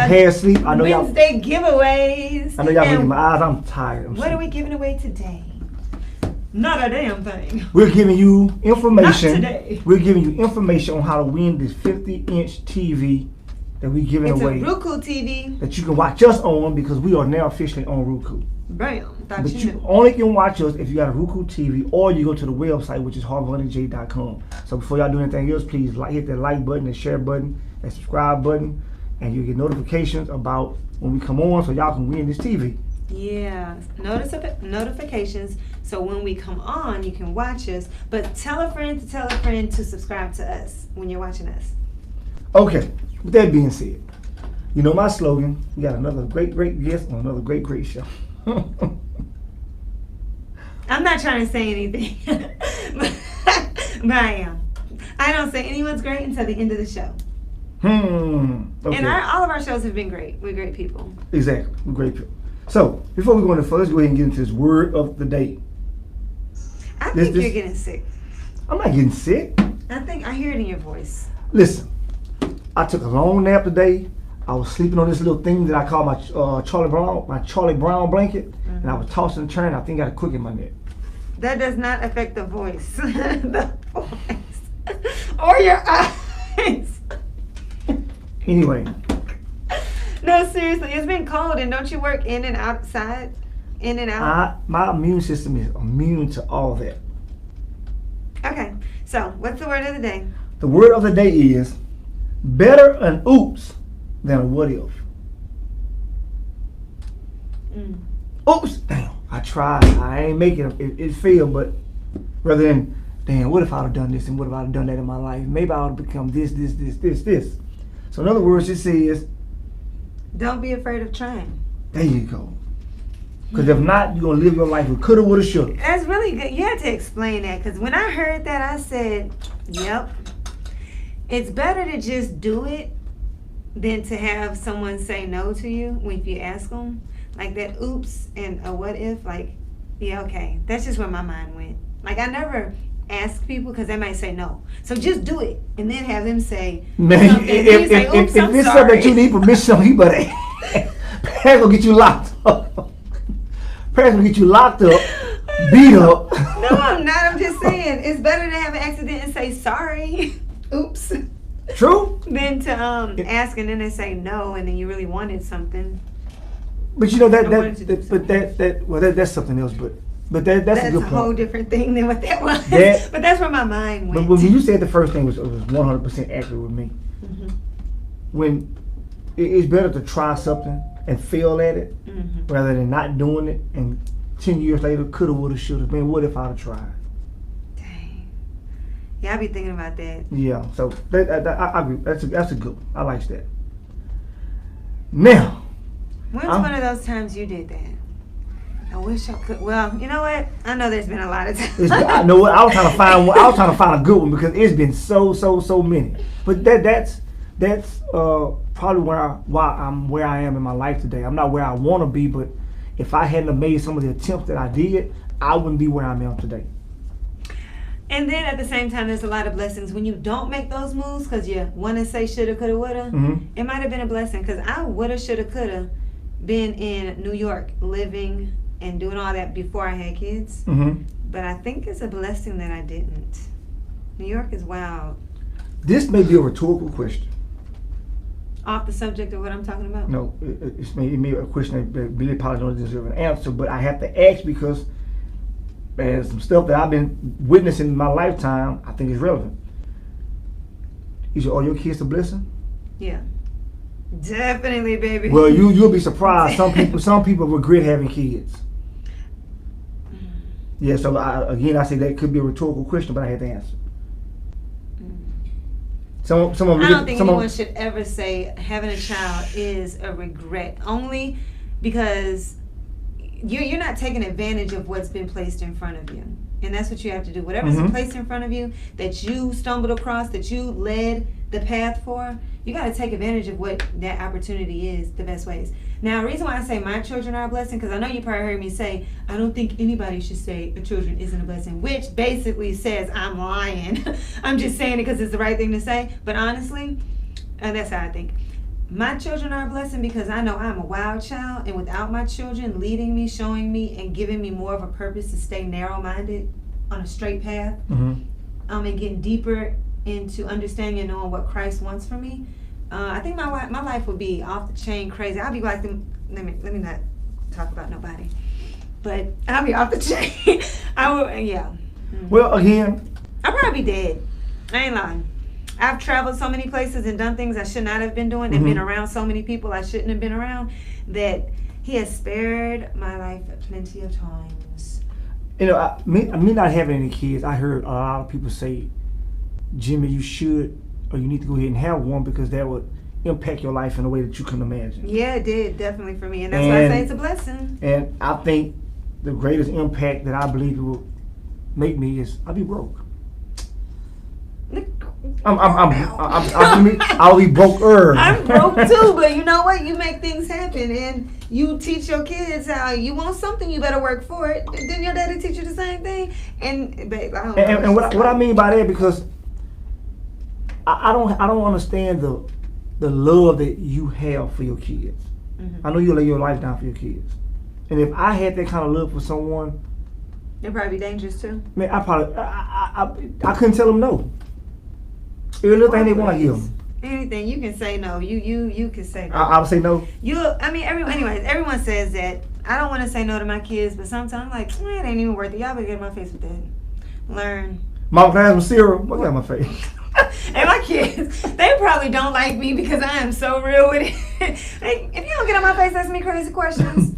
half asleep. I know Wednesday giveaways. I know y'all looking at my eyes. I'm tired. What are we giving away today? Not a damn thing. We're giving you information. Not today. We're giving you information on how to win this 50-inch TV that we're giving away. It's a Roku TV. That you can watch us on because we are now officially on Roku. Bam. But you only can watch us if you got a Roku TV or you go to the website, which is HarveyHoneyJ.com. So before y'all do anything else, please hit that like button, and share button, and subscribe button, and you get notifications about when we come on so y'all can win this TV. Yeah, notifications. So when we come on, you can watch us. But tell a friend to subscribe to us when you're watching us. Okay, with that being said, you know my slogan, we got another great guest on another great show. I'm not trying to say anything, but I am. I don't say anyone's great until the end of the show. Okay. And all of our shows have been great. We're great people. Exactly, we're great people. So, before we go into further, let's go ahead and get into this word of the day. I think you're getting sick. I'm not getting sick. I think I hear it in your voice. Listen, I took a long nap today. I was sleeping on this little thing that I call my Charlie Brown blanket, and I was tossing and turning. I think I got a crook in my neck. That does not affect the voice. The voice. Or your eyes. Anyway. No, seriously, it's been cold, and don't you work in and outside? In and out? My immune system is immune to all that. Okay, so what's the word of the day? The word of the day is better an oops than a what if. Oops, damn, I tried. I ain't making it failed, but rather than, damn, what if I'd have done this and what if I'd have done that in my life? Maybe I would have become this. So in other words, it says, don't be afraid of trying. There you go. Because if not, you're going to live your life with coulda, woulda, shoulda. That's really good. You had to explain that, because when I heard that, I said, yep. It's better to just do it than to have someone say no to you if you ask them. Like that oops and a what if, like, yeah, okay. That's just where my mind went. Like, I never ask people because they might say no. So just do it and then have them say man, something. If it's something that you need permission on, he better Parents gonna get you locked up. Parents gonna get you locked up, beat up. No, I'm not. I'm just saying it's better to have an accident and say sorry. Oops. True. Than to ask and then they say no and then you really wanted something. But you know that's something else. But that's a good point. That's a whole different thing than what that was. But that's where my mind went. But when you said the first thing it was 100% accurate with me. Mm-hmm. When it's better to try something and fail at it rather than not doing it and 10 years later coulda, woulda, shoulda. Man, what if I'd have tried? Dang. Yeah, I be thinking about that. Yeah, so I agree. That's a good one. I like that. Now. When's one of those times you did that? I wish I could. Well, you know what? I know there's been a lot of times. I know what I was trying to find. I was trying to find a good one because it's been so many. But that's probably why I'm where I am in my life today. I'm not where I want to be, but if I hadn't have made some of the attempts that I did, I wouldn't be where I am today. And then at the same time, there's a lot of blessings when you don't make those moves because you want to say shoulda, coulda, woulda. It might have been a blessing because I woulda, shoulda, coulda been in New York living and doing all that before I had kids. But I think it's a blessing that I didn't. New York is wild. This may be a rhetorical question. Off the subject of what I'm talking about? No, it may be a question that really probably don't deserve an answer, but I have to ask because there's some stuff that I've been witnessing in my lifetime I think is relevant. Are your kids a blessing? Yeah. Definitely, baby. Well, you'll be surprised. Some people regret having kids. Yeah, so I say that could be a rhetorical question, but I had to answer. I don't think anyone should ever say having a child is a regret. Only because you're not taking advantage of what's been placed in front of you. And that's what you have to do. Whatever's placed in front of you that you stumbled across, that you led the path for, you got to take advantage of what that opportunity is the best ways. Now, the reason why I say my children are a blessing, because I know you probably heard me say, I don't think anybody should say a children isn't a blessing, which basically says I'm lying. I'm just saying it because it's the right thing to say. But honestly, that's how I think. my children are a blessing because I know I'm a wild child, and without my children leading me, showing me, and giving me more of a purpose to stay narrow-minded on a straight path, and getting deeper into understanding and knowing what Christ wants for me, I think my life would be off the chain crazy. I'll be like them. Let me not talk about nobody, but I'll be off the chain. I would, yeah. Well, again, I'll probably be dead. I ain't lying. I've traveled so many places and done things I should not have been doing, and been around so many people I shouldn't have been around, that He has spared my life plenty of times. You know, me not having any kids, I heard a lot of people say, Jimmy, you should, or you need to go ahead and have one because that would impact your life in a way that you couldn't imagine. Yeah, it did, definitely for me, and that's why I say it's a blessing. And I think the greatest impact that I believe it will make me is I'll be broke. I'll be broke. I'm broke too, but you know what? You make things happen, and you teach your kids how you want something, you better work for it. Didn't your daddy teach you the same thing? And babe, I don't know. And what I mean by that, because I don't understand the love that you have for your kids. I know you lay your life down for your kids, and if I had that kind of love for someone, it'd probably be dangerous too. Man, I couldn't tell them no. Every little thing they want to give them. Anything you can say no. You can say no. I would say no. Everyone says that. I don't want to say no to my kids, but sometimes I'm like, it ain't even worth it. Y'all better get in my face with that. Learn. Mom, can I have some cereal? Look at my face. And my kids, they probably don't like me because I am so real with it. Like, if you don't get on my face, ask me crazy questions.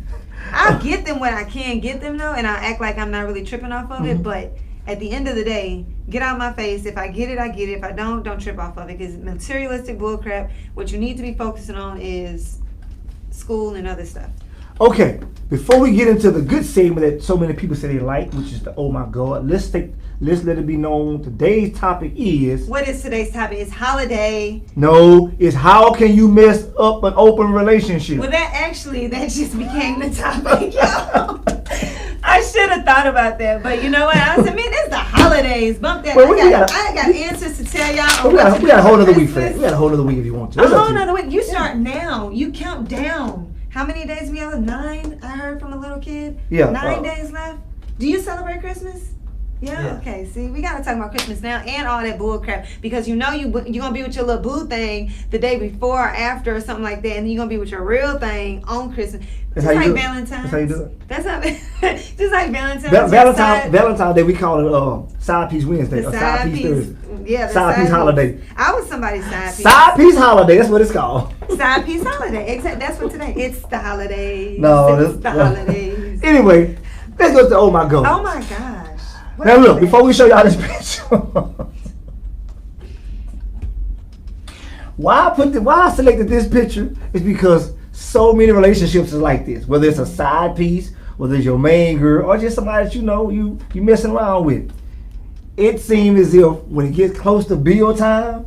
I'll get them when I can get them though, and I'll act like I'm not really tripping off of it, but at the end of the day, get out my face. If I get it, I get it. If I don't trip off of it. Because materialistic bullcrap, what you need to be focusing on is school and other stuff. Okay, before we get into the good segment that so many people say they like, which is the oh my God, let's let it be known today's topic is... What is today's topic? It's holiday. No, it's how can you mess up an open relationship? Well, that just became the topic, y'all. I should have thought about that, but you know what? I said, man, it's the holidays. Bump that. Well, I got answers to tell y'all. We got a whole other week for that. We got a whole other week if you want to. A whole other week. You start now. You count down. How many days we have? 9, I heard from a little kid. Yeah. 9 days left. Do you celebrate Christmas? Yeah, okay. See, we gotta talk about Christmas now and all that bull crap, because you know you're gonna be with your little boo thing the day before or after or something like that, and then you're gonna be with your real thing on Christmas. That's just how you like do Valentine's. That's how you do it. That's how. Just like Valentine's. Valentine's Day, we call it Side Piece Wednesday or Side Piece Thursday. Yeah, the side piece holiday. I was somebody's side piece. Side piece holiday. That's what it's called. Side piece holiday. Exactly. That's what today. It's the holidays. No, it's the holidays. Anyway, let's go to oh my God. Oh my gosh. What now look, before we show y'all this picture, why I selected this picture is because so many relationships are like this. Whether it's a side piece, whether it's your main girl, or just somebody that you know you messing around with. It seems as if when it gets close to bill time,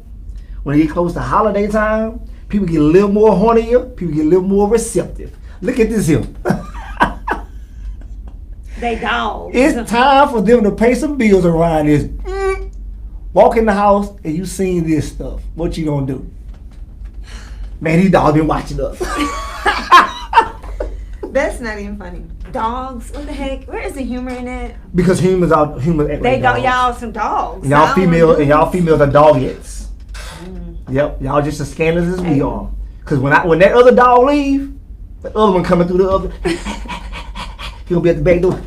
when it gets close to holiday time, people get a little more hornier, people get a little more receptive. Look at this here. They dogs. It's time for them to pay some bills around this. Walk in the house and you seen this stuff. What you gonna do? Man, these dogs been watching us. That's not even funny. Dogs? What the heck? Where is the humor in that? Because humans act they like dogs. Y'all some dogs. Y'all females are dogettes. Yep, y'all just as scandalous as we are. Cause when that other dog leave, the other one coming through the other. He'll be at the back door.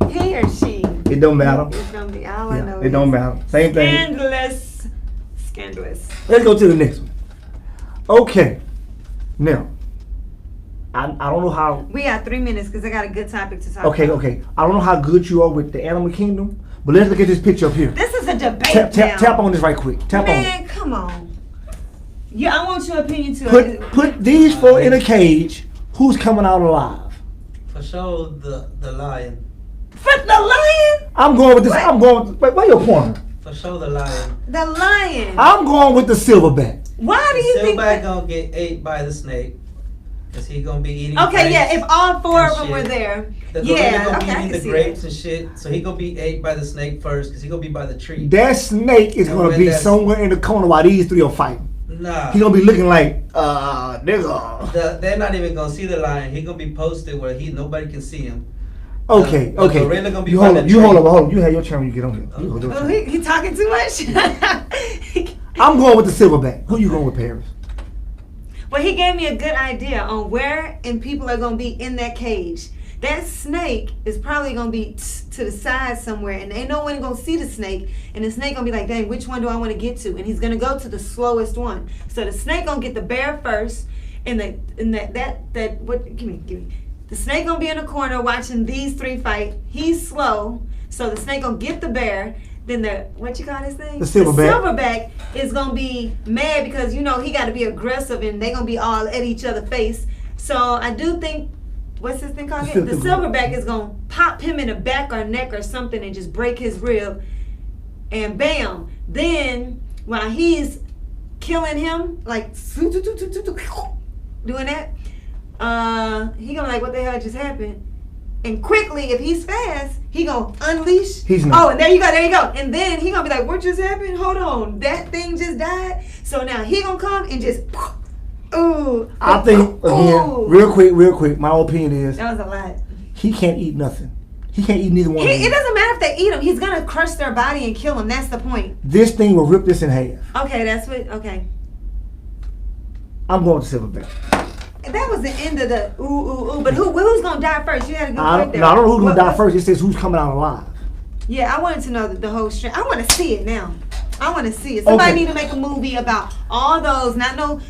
He or she. It don't matter. It's gonna be all I know. It don't matter. Same thing. Scandalous. Let's go to the next one. Okay. Now, I don't know how. We got 3 minutes because I got a good topic to talk about. Okay. I don't know how good you are with the animal kingdom, but let's look at this picture up here. This is a debate. Tap on this right quick. Man, come on. Yeah, I want your opinion too. Put these four in a cage. Who's coming out alive? For sure, the lion. For the lion? I'm going with this. Wait, where your corner? For sure, the lion. The lion. I'm going with the silverback. Why do you think silverback gonna get ate by the snake? Cause he gonna be eating. Okay, yeah. If all 4 of them were there, the yeah, gonna okay, be I eating can the see grapes that. and shit. So he gonna be ate by the snake first, cause he gonna be by the tree. That snake is gonna be somewhere in the corner while these 3 are fighting. Nah. He gonna be looking like nigga. They're not even gonna see the lion. He gonna be posted where nobody can see him. Okay, The okay. gorilla gonna be You hold up. You have your turn when you get on here. You hold your Oh, turn. he talking too much. I'm going with the silverback. Who you going with, Paris? Well, he gave me a good idea on where and people are gonna be in that cage. That snake is probably gonna be to the side somewhere, and ain't no one gonna see the snake. And the snake gonna be like, "Dang, which one do I want to get to?" And he's gonna go to the slowest one. So the snake gonna get the bear first, and that what? Give me. The snake gonna be in the corner watching these three fight. He's slow, so the snake gonna get the bear. Then what you call this thing? The silverback. Silverback is gonna be mad because he got to be aggressive, and they gonna be all at each other's face. So I do think. What's this thing called again? The silverback is going to pop him in the back or neck or something and just break his rib. And bam. Then, while he's killing him, like, doing that, he going to be like, what the hell just happened? And quickly, if he's fast, he going to unleash. He's not. Oh, and there you go. And then he going to be like, what just happened? Hold on. That thing just died. So now he going to come and just... Ooh. I think, again, real quick, my opinion is... That was a lot. He can't eat nothing. He can't eat neither one of them. It doesn't matter if they eat him. He's going to crush their body and kill them. That's the point. This thing will rip this in half. Okay, that's what... Okay. I'm going to silverback. That was the end of the ooh. But who's going to die first? You had to go right there. I don't know who's going to die first. It says who's coming out alive. Yeah, I wanted to know the whole string. I want to see it now. I want to see it. Somebody need to make a movie about all those, not no...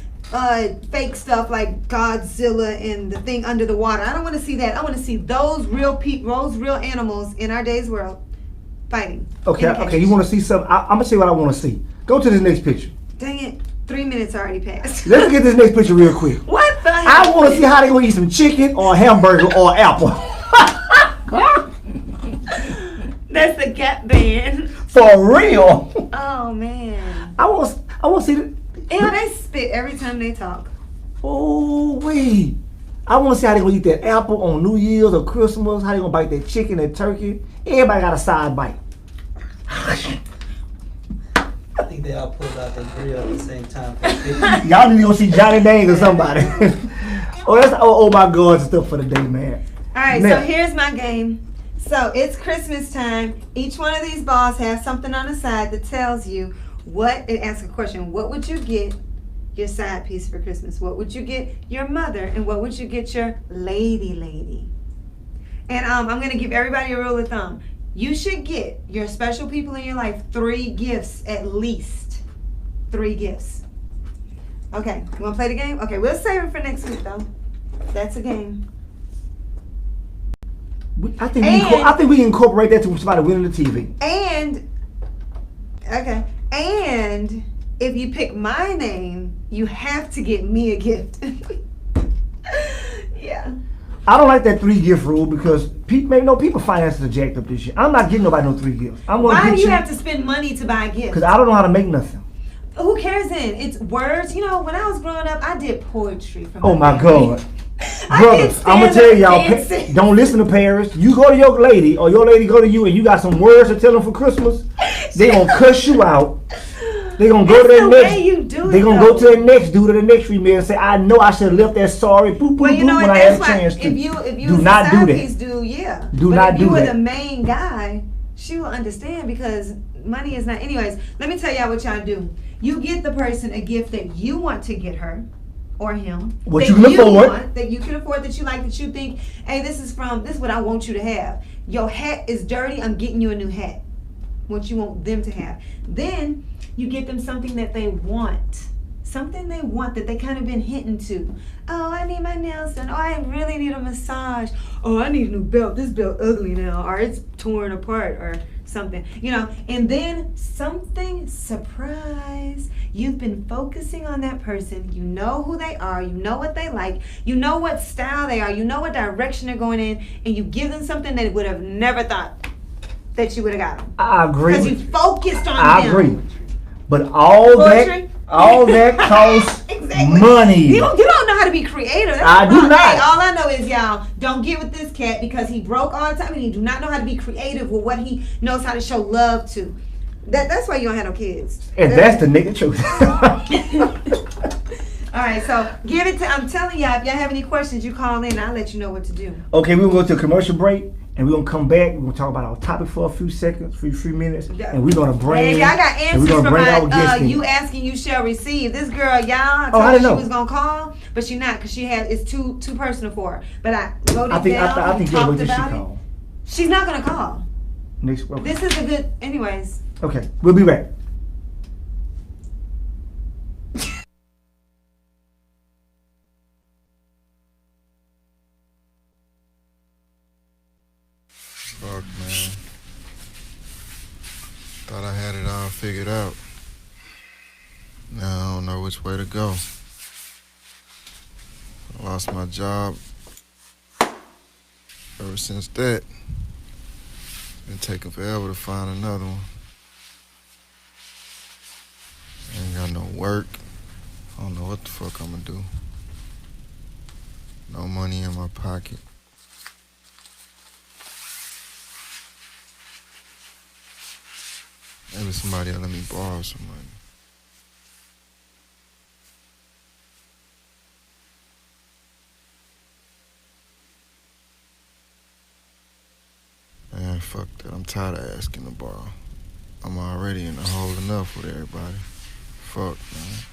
fake stuff like Godzilla and the thing under the water. I don't want to see that. I want to see those real animals in our day's world fighting. Okay. You want to see something? I'm gonna say what I want to see. Go to this next picture. Dang it! 3 minutes already passed. Let's get this next picture real quick. What the hell? I want to see how they gonna eat some chicken or a hamburger or an apple. That's the Gap Band. For real. Oh man. I want to see the. Yeah, they spit every time they talk. Oh wait. I want to see how they gonna eat that apple on New Year's or Christmas. How they gonna bite that chicken and turkey. Everybody got a side bite. I think they all pulled out the grill at the same time. Y'all need to go see Johnny Dang or somebody. Oh my God, it's stuff for the day, man. All right, so here's my game. So it's Christmas time. Each one of these balls has something on the side that tells you it asks a question. What would you get your side piece for Christmas? What would you get your mother? And what would you get your lady? And I'm going to give everybody a rule of thumb. You should get your special people in your life 3 gifts at least. 3 gifts. Okay, you want to play the game? Okay, we'll save it for next week though. That's a game. I think we can incorporate that to somebody winning the TV. And if you pick my name, you have to get me a gift. Yeah. I don't like that 3 gift rule because people finances are jacked up this year. I'm not getting nobody no 3 gifts. Why do you have to spend money to buy gifts? Because I don't know how to make nothing. Who cares then? It's words. When I was growing up, I did poetry for Oh my family. God. Brothers, I'm going to tell y'all, don't listen to Paris. You go to your lady or your lady go to you and you got some words to tell them for Christmas, they going to cuss you out. They going to go to their next. They going to go to their next dude or the next female and say, I know I should have left that sorry when I had a chance to. If you do not do that. Piece, yeah. Do but not if do you were that. the main guy, she will understand because money is not. Anyways, let me tell y'all what y'all do. You get the person a gift that you want to get her or him. What you can afford. That you can afford, that you like, that you think, hey, this is what I want you to have. Your hat is dirty, I'm getting you a new hat. What you want them to have. Then you get them something that they want. Something they want that they kind of been hinting to. Oh, I need my nails done. Oh, I really need a massage. Oh, I need a new belt. This belt ugly now. Or it's torn apart or something. And then something surprise. You've been focusing on that person. You know who they are. You know what they like. You know what style they are. You know what direction they're going in. And you give them something that would have never thought that you would have got them. I agree. Because you focused on them. I agree. But all that costs exactly. Money. You don't know how to be creative. That's I do not. Hey, all I know is y'all don't get with this cat because he broke all the time and he do not know how to be creative with what he knows how to show love to. That's why you don't have no kids. And that's the nigga truth. All right, so give it to. I'm telling y'all, if y'all have any questions, you call in. I'll let you know what to do. Okay, we're gonna go to a commercial break, and we're gonna come back. We're gonna talk about our topic for a few seconds, few minutes, and we're gonna bring. Hey, I got answers for my you asking, you shall receive. This girl, y'all, told her she was gonna call, but she not, because it's too personal for her. But I wrote it down. I think talked about it. She's not gonna call. Okay. This is a good. Anyways. Okay, we'll be back. Fuck, man. Thought I had it all figured out. Now I don't know which way to go. I lost my job. Ever since that, it's been taking forever to find another one. Ain't got no work. I don't know what the fuck I'm gonna do. No money in my pocket. Maybe somebody will let me borrow some money. Man, fuck that. I'm tired of asking to borrow. I'm already in the hole enough with everybody. Fuck, man.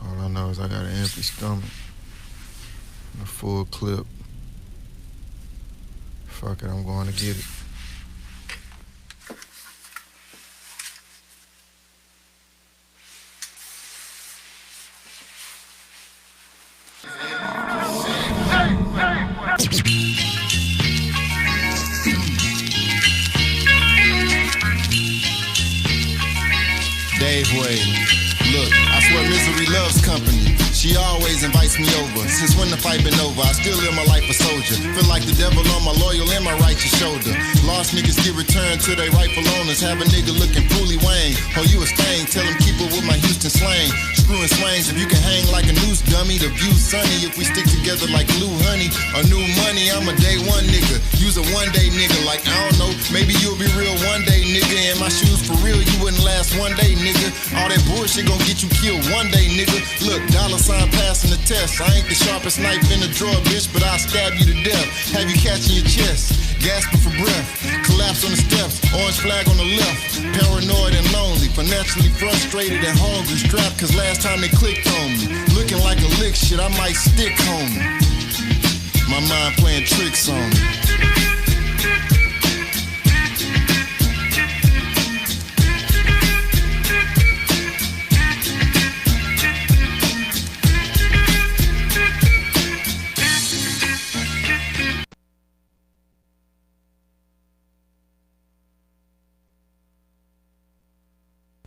All I know is I got an empty stomach and a full clip. Fuck it, I'm going to get it. Dave Wade. Look, I swear misery loves company. She always invites me over. Since when the fight been over, I still live my life a soldier. Feel like the devil on my loyal and my righteous shoulder. Lost niggas get returned to their rightful owners. Have a nigga looking Poolie Wayne. Oh, you a stain, tell him keep it with my Houston slang. Screwing swangs, if you can hang like a noose dummy. The view's sunny if we stick together like glue honey. Or new money, I'm a day one nigga. Use a one day nigga, like I don't know. Maybe you'll be real one day nigga. In my shoes for real, you wouldn't last one day nigga. All that bullshit gon' get you killed one day nigga. Look, dollar sign passing the test. I ain't the sharpest knife in the drawer, bitch, but I'll stab you to death. Have you catching your chest, gasping for breath. Collapse on the steps, orange flag on the left. Paranoid and lonely, financially frustrated and hungry. Strapped cause last time they clicked on me. Looking like a lick shit, I might stick on me. My mind playing tricks on me.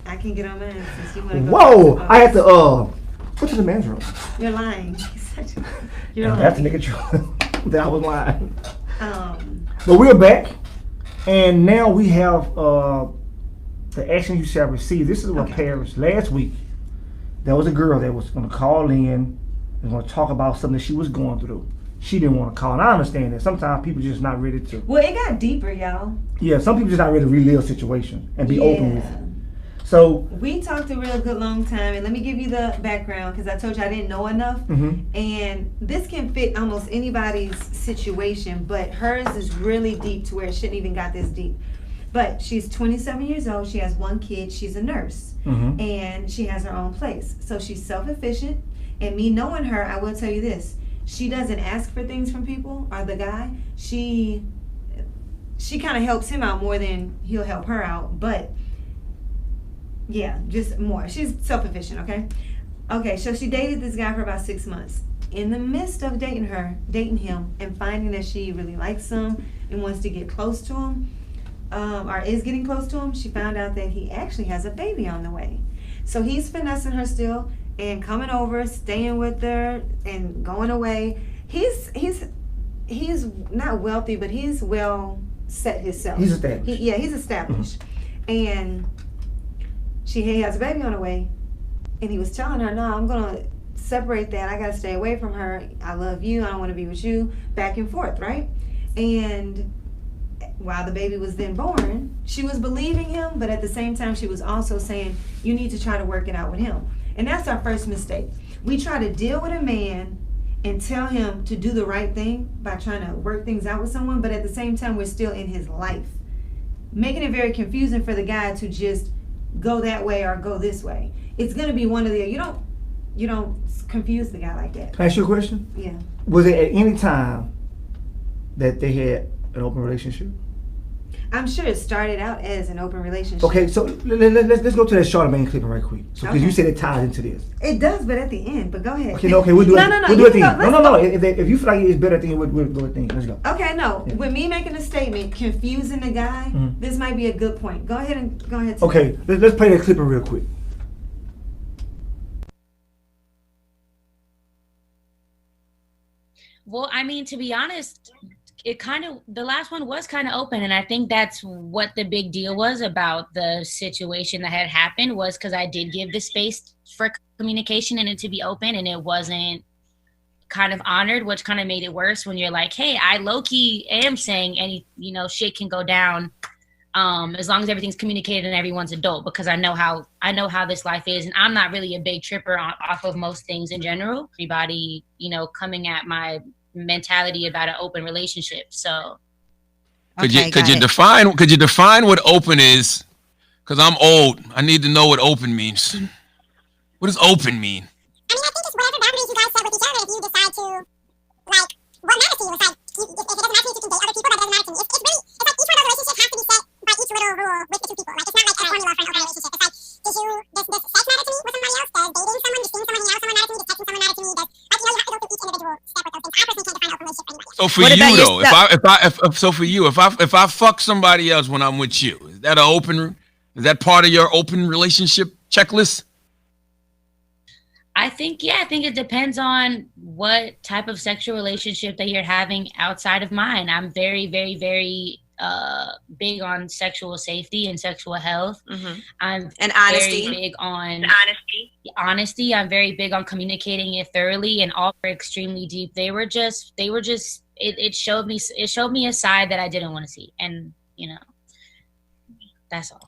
I can get on mine since you want to go. Whoa! I had to go to the men's room. You're lying. You're lying. That's the nigga truth. That I was lying. But we're back, and now we have the action you shall receive. This is what Paris last week. There was a girl that was going to call in and going to talk about something that she was going through. She didn't want to call, and I understand that. Sometimes people just not ready to. Well, it got deeper, y'all. Yeah, some people just not ready to relive situations and be open with it. So we talked a real good long time, and let me give you the background because I told you I didn't know enough. Mm-hmm. And this can fit almost anybody's situation, but hers is really deep to where it shouldn't even got this deep. But she's 27 years old. She has one kid. She's a nurse, and she has her own place. So she's self-efficient. And me knowing her, I will tell you this: she doesn't ask for things from people or the guy. She kind of helps him out more than he'll help her out, but. Yeah, just more. She's self-efficient, okay? Okay, so she dated this guy for about 6 months. In the midst of dating him, and finding that she really likes him and wants to get close to him, or is getting close to him, she found out that he actually has a baby on the way. So he's finessing her still and coming over, staying with her, and going away. He's not wealthy, but he's well set himself. He's established. He's established. And he has a baby on the way, and he was telling her, no, I'm gonna separate that. I gotta stay away from her. I love you. I don't want to be with you. Back and forth, right? And while the baby was then born, she was believing him, but at the same time, she was also saying, you need to try to work it out with him. And that's our first mistake. We try to deal with a man and tell him to do the right thing by trying to work things out with someone, but at the same time, we're still in his life. Making it very confusing for the guy to just go that way or go this way. It's going to be one of the, you don't confuse the guy like that. Can I ask you a question? Yeah. Was it at any time that they had an open relationship? I'm sure it started out as an open relationship. Okay, so let's go to that Charlamagne clip right quick. So, because you said it ties into this. It does, but at the end. But go ahead. Okay, we'll do it. No. We'll do it at the end. No. If you feel like it's better at the end, we'll go at the end. Let's go. Okay, no. Yeah. With me making a statement, confusing the guy, this might be a good point. Go ahead. Okay, let's play that clip real quick. Well, I mean, to be honest, the last one was kind of open, and I think that's what the big deal was about the situation that had happened, was because I did give the space for communication and it to be open, and it wasn't kind of honored, which kind of made it worse when you're like, hey, I low-key am saying any, shit can go down as long as everything's communicated and everyone's adult, because I know how this life is, and I'm not really a big tripper off of most things in general. Everybody, coming at my mentality about an open relationship. So could you define what open is? Because I'm old. I need to know what open means. What does open mean? I mean, I think it's whatever boundaries you guys set with each other. If you decide to, like, what matters to you is like, if it doesn't matter to you, you can date other people. That doesn't matter to me. It's really, it's like each one of those relationships has to be set by each little rule with the two people. Like, it's not like a formula for an open relationship. It's like, does sex matter to me with somebody else? Does dating someone, just seeing someone hang out with someone matter to me? Does texting someone matter to me? Does, like, you have to go through each individual step with those things. I personally can't define an open relationship for anybody else. So for you though, if I fuck somebody else when I'm with you, is that part of your open relationship checklist? I think it depends on what type of sexual relationship that you're having outside of mine. I'm very, very, very big on sexual safety and sexual health. I'm honesty. Very big on honesty. I'm very big on communicating it thoroughly, and all were extremely deep. It showed me a side that I didn't want to see, and that's all.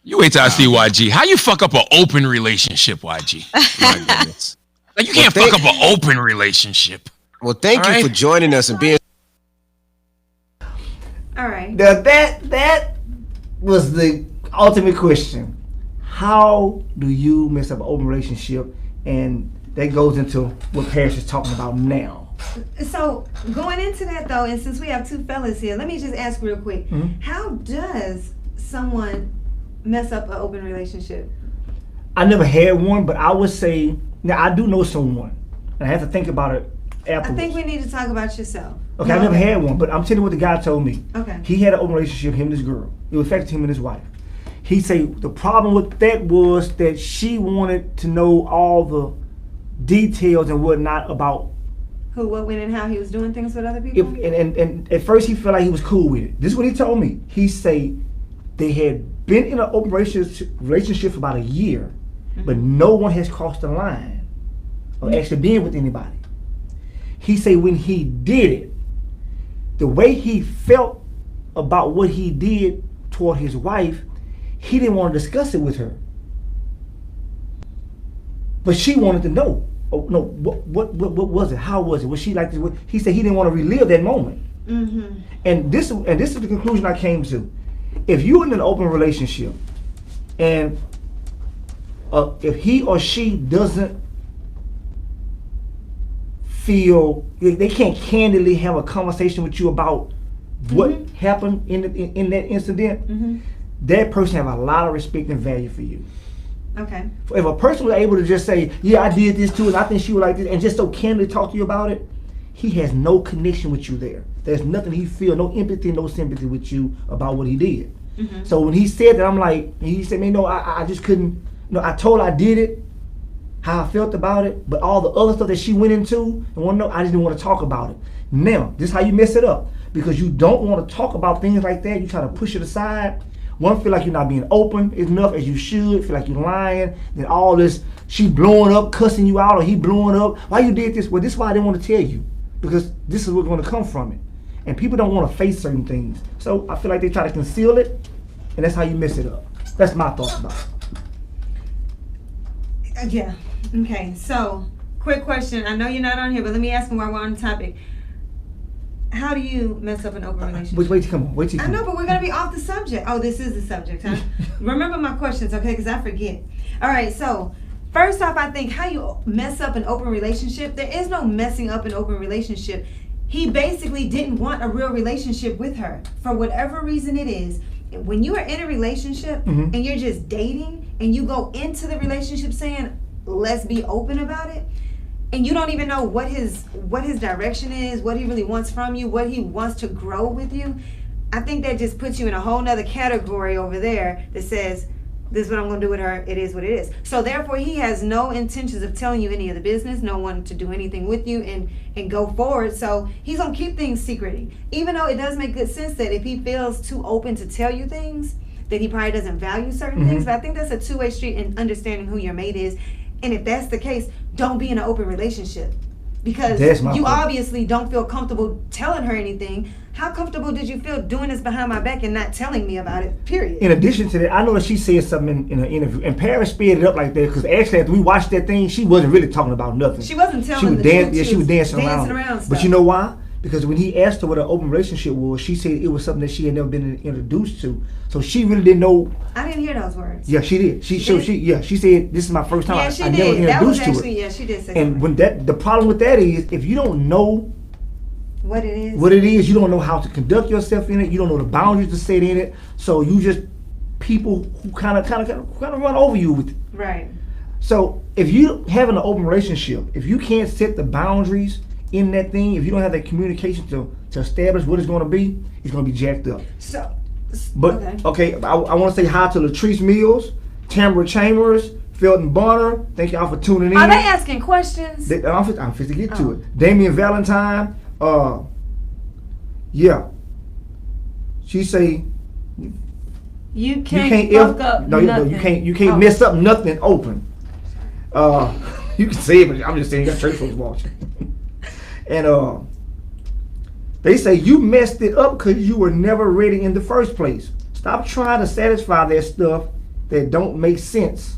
You wait till I see YG. How you fuck up an open relationship, YG? Like, you can't fuck up an open relationship. Well, thank you for joining us and being. All right. Now that was the ultimate question. How do you mess up an open relationship? And that goes into what Paris is talking about now. So going into that though, and since we have two fellas here, let me just ask real quick. How does someone mess up an open relationship? I never had one, but I would say, now I do know someone, and I have to think about it afterwards. I think we need to talk about yourself. Okay, I never had one, but I'm telling you what the guy told me. Okay. He had an open relationship, him and this girl. It affected him and his wife. He said the problem with that was that she wanted to know all the details and whatnot about who, what, when, and how he was doing things with other people? And at first he felt like he was cool with it. This is what he told me. He said they had been in an open relationship for about a year, but no one has crossed the line of actually being with anybody. He said when he did it, the way he felt about what he did toward his wife, he didn't want to discuss it with her. But she wanted to know. Oh no, what was it? How was it? Was she like this? He said he didn't want to relive that moment. And this is the conclusion I came to. If you're in an open relationship and if he or she doesn't feel, they can't candidly have a conversation with you about what happened in that incident, that person have a lot of respect and value for you. Okay. If a person was able to just say, yeah, I did this too, and I think she was like this, and just so candidly talk to you about it, he has no connection with you there. There's nothing he feel, no empathy, no sympathy with you about what he did. So when he said that, I'm like, he said, man, no, I just couldn't, I told her I did it, how I felt about it, but all the other stuff that she went into, and I just didn't want to talk about it. Now, this is how you mess it up. Because you don't want to talk about things like that, you try to push it aside. One, feel like you're not being open enough as you should, feel like you're lying, then all this, she blowing up, cussing you out, or he blowing up, why you did this? Well, this is why I didn't want to tell you, because this is what's going to come from it. and people don't want to face certain things. So I feel like they try to conceal it, and that's how you mess it up. That's my thoughts about it. Yeah. Okay. So, quick question. I know you're not on here, but let me ask him while we're on the topic. How do you mess up an open relationship? Wait till you come on. Wait till you I come know, on. but we're gonna be off the subject. Oh, this is the subject, huh? Remember my questions, okay? Because I forget. All right. So, first off, I think how you mess up an open relationship. There is no messing up an open relationship. He basically didn't want a real relationship with her for whatever reason it is. When you are in a relationship and you're just dating and you go into the relationship saying, let's be open about it, and you don't even know what his direction is, what he really wants from you, what he wants to grow with you, I think that just puts you in a whole nother category over there that says, this is what I'm going to do with her. It is what it is. So therefore, he has no intentions of telling you any of the business, no one to do anything with you and go forward. So he's going to keep things secret. Even though it does make good sense that if he feels too open to tell you things, that he probably doesn't value certain things. But I think that's a two-way street in understanding who your mate is. And if that's the case, don't be in an open relationship. Because you obviously don't feel comfortable telling her anything. How comfortable did you feel doing this behind my back and not telling me about it, period? In addition to that, I know that she said something in her interview, and Paris sped it up like that, because actually after we watched that thing, she wasn't really talking about nothing. She wasn't telling the truth. Yeah, she was dancing around stuff. But you know why? Because when he asked her what an open relationship was, she said it was something that she had never been introduced to. So she really didn't know. I didn't hear those words. Yeah, she did. She said this is my first time. Yeah, she I did. never That was introduced actually, to it. yeah, she did say And that. when the problem with that is, if you don't know what it is, you don't know how to conduct yourself in it. You don't know the boundaries to set in it. So you just people who kind of run over you with it. Right. So if you having an open relationship, if you can't set the boundaries in that thing, if you don't have that communication to establish what it's going to be jacked up. But okay, I want to say hi to Latrice Mills, Tamara Chambers, Felton Bonner. Thank y'all for tuning in. Are they asking questions? I'm fit to get to it. Damian Valentine. Yeah. She say you can't fuck up nothing. You can't mess up nothing open. You can say it, but I'm just saying you got church folks watching. And they say you messed it up because you were never ready in the first place. Stop trying to satisfy that stuff that don't make sense.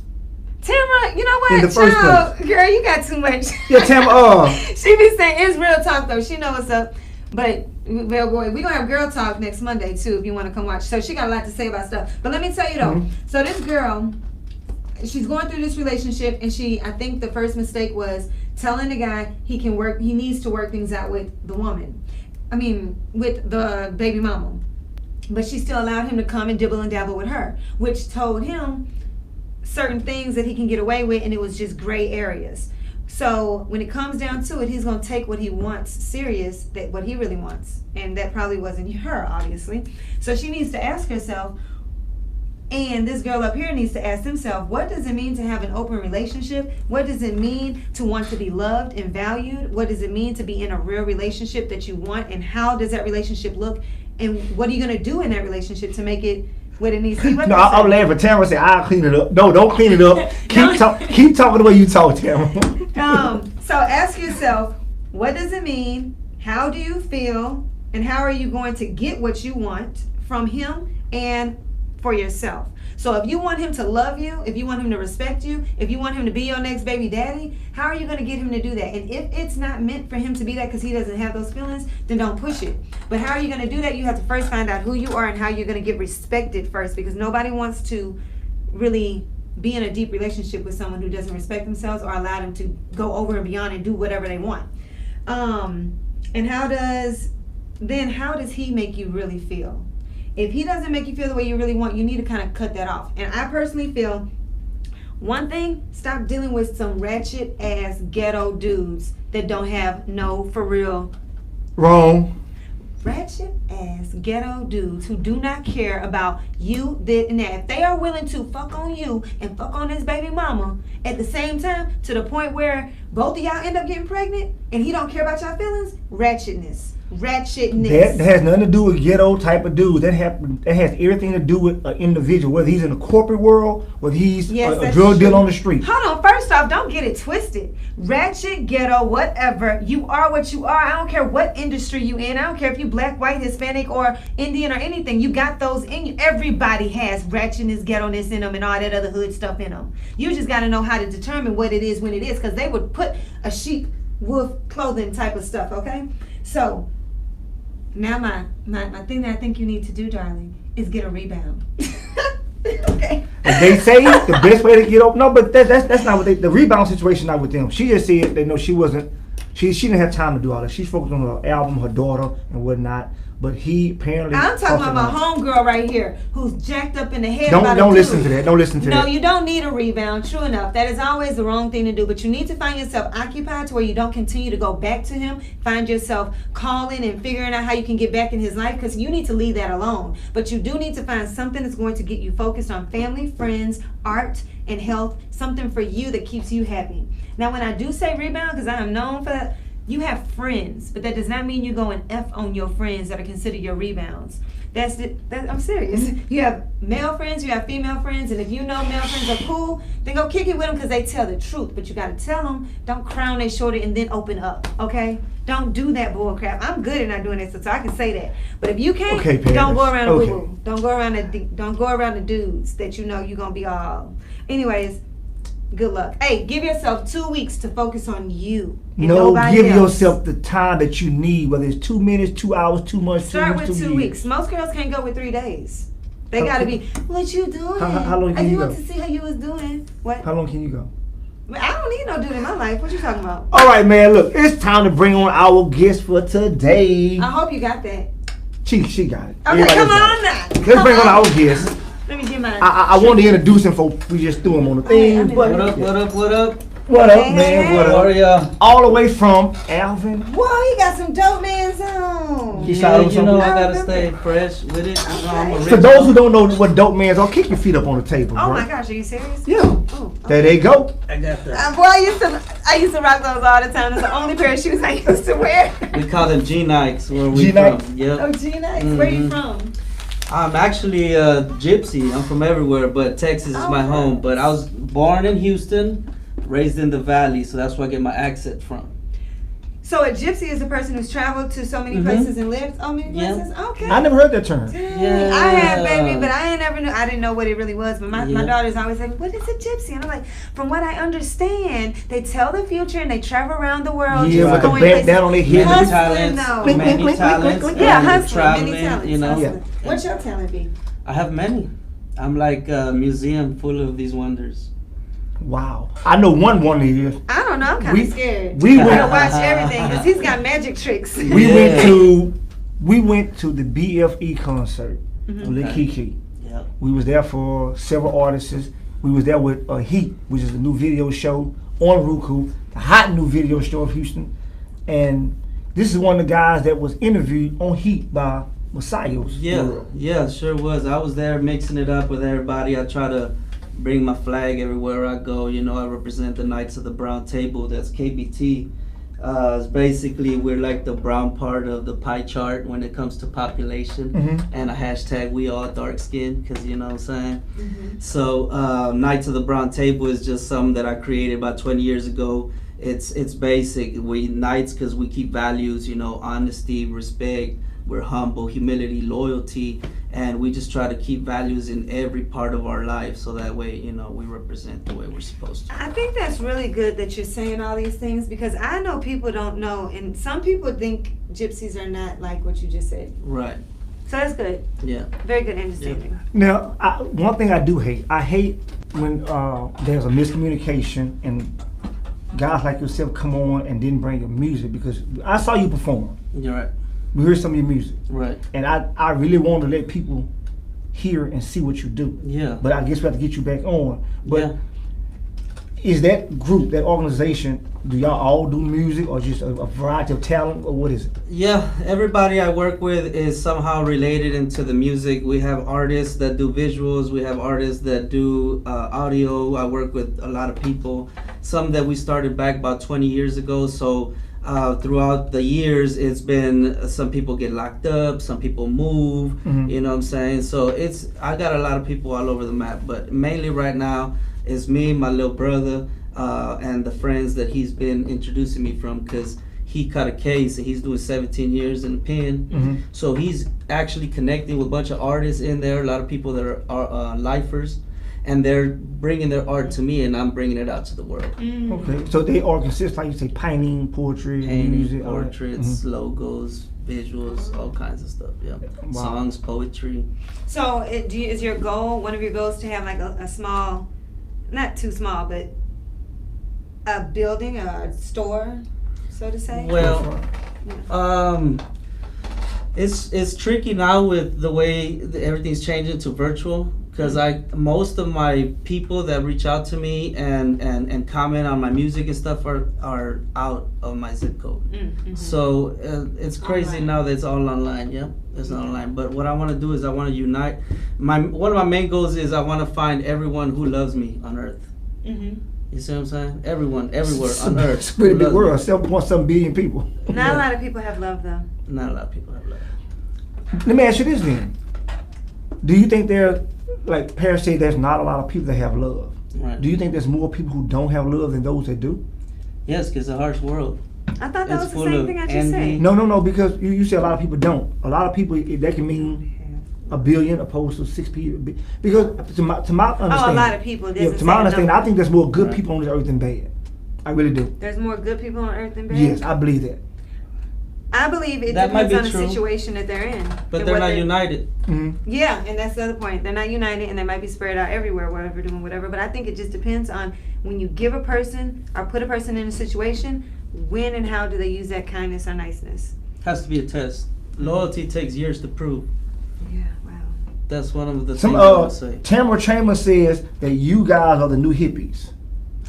Tamara, you know what? In the first place. Girl, you got too much. Yeah, Tamara. She be saying it's real talk though. She know what's up. But well, boy, we gonna have girl talk next Monday too if you want to come watch. So she got a lot to say about stuff. But let me tell you though. So this girl, she's going through this relationship, and I think the first mistake was telling the guy he needs to work things out with the woman. I mean, with the baby mama. But she still allowed him to come and dibble and dabble with her, which told him certain things that he can get away with, and it was just gray areas. So when it comes down to it, he's going to take what he wants serious, what he really wants. And that probably wasn't her, obviously. So she needs to ask herself, and this girl up here needs to ask himself, what does it mean to have an open relationship? What does it mean to want to be loved and valued? What does it mean to be in a real relationship that you want? And how does that relationship look? And what are you going to do in that relationship to make it what it needs to be? No, I'm laughing. Tamara said, I'll clean it up. No, don't clean it up. Keep talking the way you talk, Tamara. So ask yourself, what does it mean? How do you feel? And how are you going to get what you want from him and for yourself? So if you want him to love you, if you want him to respect you, if you want him to be your next baby daddy, how are you going to get him to do that? And if it's not meant for him to be that because he doesn't have those feelings, then don't push it. But how are you going to do that? You have to first find out who you are and how you're going to get respected first, because nobody wants to really be in a deep relationship with someone who doesn't respect themselves or allow them to go over and beyond and do whatever they want. And how does he make you really feel? If he doesn't make you feel the way you really want, you need to kind of cut that off. And I personally feel, one thing, stop dealing with some ratchet ass ghetto dudes that don't have no for real. Wrong. Ratchet? ass ghetto dudes who do not care about you, this, and that. If they are willing to fuck on you and fuck on his baby mama at the same time, to the point where both of y'all end up getting pregnant and he don't care about y'all feelings, ratchetness. That has nothing to do with ghetto type of dude. That has everything to do with an individual, whether he's in the corporate world, whether he's a drug dealer on the street. Hold on, first off, don't get it twisted. Ratchet, ghetto, whatever, you are what you are. I don't care what industry you in. I don't care if you black, white, Hispanic, or Indian or anything. You got those in you. Everybody has ratchetness, ghetto-ness in them and all that other hood stuff in them. You just got to know how to determine what it is when it is, because they would put a sheep, wolf clothing type of stuff, okay? So, now my thing that I think you need to do, darling, is get a rebound. Okay. And they say the best way to get open. No, but that's not what the rebound situation not with them. She just said they know she wasn't. She didn't have time to do all that. She's focused on her album, her daughter, and whatnot. But he apparently. I'm talking about my homegirl right here, who's jacked up in the head. Don't listen to that. Don't listen to that. No, you don't need a rebound. True enough, that is always the wrong thing to do. But you need to find yourself occupied to where you don't continue to go back to him. Find yourself calling and figuring out how you can get back in his life, because you need to leave that alone. But you do need to find something that's going to get you focused on family, friends, art, and health. Something for you that keeps you happy. Now, when I do say rebound, because I am known for that. You have friends, but that does not mean you go and F on your friends that are considered your rebounds. I'm serious. You have male friends, you have female friends, and if you know male friends are cool, then go kick it with them because they tell the truth. But you got to tell them, don't crown their shoulder and then open up, okay? Don't do that bull crap. I'm good at not doing that, so I can say that. But if you can't, don't go around the boo-boo. Don't go around the dudes that you know you're going to be all. Anyways, good luck. Hey, give yourself 2 weeks to focus on you. No, give yourself the time that you need, whether it's 2 minutes, 2 hours, 2 months, Start with 2 weeks. Most girls can't go with 3 days. They gotta be, what you doing? How long can you go? I want to see how you was doing. What? How long can you go? I don't need no dude in my life. What you talking about? All right, man. Look, it's time to bring on our guest for today. I hope you got that. She got it. Okay, everybody come on now. Let's bring on our guest. Let me get mine. I wanted to introduce him before we just threw him on the thing. What up? What up, man? What up? How are y'all? All the way from Alvin. Whoa, he got some dope man's on. Yeah, you know I gotta stay fresh with it. For those who don't know what dope man's are, kick your feet up on the table, Oh bro. my gosh, are you serious? Yeah. Oh, okay. There they go. I got that. Boy, I used to rock those all the time. It's the only pair of shoes I used to wear. We call them G-Nikes. Where we G-Nikes? from? Yep. Oh, G-Nikes. Where you from? I'm actually a gypsy. I'm from everywhere, but Texas is my home. But I was born in Houston, raised in the Valley, so that's where I get my accent from. So a gypsy is a person who's traveled to so many places and lived so many places? Okay. I never heard that term. Yeah. I have, baby, but I didn't know what it really was. But my daughter's always like, what is a gypsy? And I'm like, from what I understand, they tell the future and they travel around the world. Yeah, with the band down on their head. Many talents. Yeah, hustling, many traveling, talents. you know. Hustling. What's your talent be? I have many. I'm like a museum full of these wonders. Wow. I know one wonder is. I don't know. I'm kind of scared. We I went gotta watch everything because he's got magic tricks. We went to the BFE concert with Lil Kiki. Yep. We was there for several artists. We was there with Heat, which is a new video show on Roku, the hot new video show of Houston. And this is one of the guys that was interviewed on Heat by Messiah's. Yeah, sure was. I was there mixing it up with everybody. I try to bring my flag everywhere I go. You know, I represent the Knights of the Brown Table. That's KBT. It's basically, we're like the brown part of the pie chart when it comes to population. And a hashtag, we all dark skin, because you know what I'm saying? So Knights of the Brown Table is just something that I created about 20 years ago. It's basic. We Knights because we keep values, you know, honesty, respect. We're humble, humility, loyalty, and we just try to keep values in every part of our life, so that way, you know, we represent the way we're supposed to. I think that's really good that you're saying all these things, because I know people don't know, and some people think gypsies are not like what you just said. Right. So that's good. Yeah. Very good understanding. Now, one thing I do hate, I hate when there's a miscommunication and guys like yourself come on and didn't bring your music, because I saw you perform. You're right. We heard some of your music. Right. And I really want to let people hear and see what you do. Yeah. But I guess we have to get you back on. But is that group, that organization, do y'all all do music or just a variety of talent, or what is it? Yeah, everybody I work with is somehow related into the music. We have artists that do visuals. We have artists that do audio. I work with a lot of people. Some that we started back about 20 years ago. So throughout the years, it's been some people get locked up, some people move. Mm-hmm. You know what I'm saying? So I got a lot of people all over the map. But mainly right now, it's me, my little brother, and the friends that he's been introducing me from, because he caught a case and he's doing 17 years in the pen. Mm-hmm. So he's actually connecting with a bunch of artists in there, a lot of people that are lifers, and they're bringing their art to me and I'm bringing it out to the world. Okay, so they all consist, like you say, painting, poetry, music, all that. Portraits, logos, visuals, all kinds of stuff, yeah. Wow. Songs, poetry. So is your goal, one of your goals, to have like a small, not too small, but a building, a store, so to say? Well, it's tricky now with the way everything's changing to virtual, because most of my people that reach out to me and comment on my music and stuff are out of my zip code. Mm-hmm. So it's crazy Online. now that it's all online. Yeah, it's online. But what I want to do is I want to unite. One of my main goals is I want to find everyone who loves me on Earth. Mm-hmm. You see what I'm saying? Everyone, everywhere on Earth. It's a pretty who big loves world, me. 7.7 billion people. Not a lot of people have love, though. Not a lot of people have love. Let me ask you this then. Do you think like Paris said, there's not a lot of people that have love? Right. Do you think there's more people who don't have love than those that do? Yes, because it's a harsh world. I thought that It's was the full same of thing I just envy. said. No, because you said a lot of people don't. A lot of people, that can mean a billion opposed to 6 people. Because to my understanding. Oh, a lot of people. Yeah, to my understanding, I think there's more good people on this earth than bad. I really do. There's more good people on earth than bad? Yes, I believe that. I believe it That might depends be on the true. situation that they're in. But and they're what not united. Mm-hmm. Yeah, and that's the other point. They're not united, and they might be spread out everywhere, wherever, doing whatever. But I think it just depends on when you give a person or put a person in a situation, when and how do they use that kindness or niceness. Has to be a test. Loyalty takes years to prove. Yeah, wow. That's one of the Some things I would say. Tamara Chambers says that you guys are the new hippies.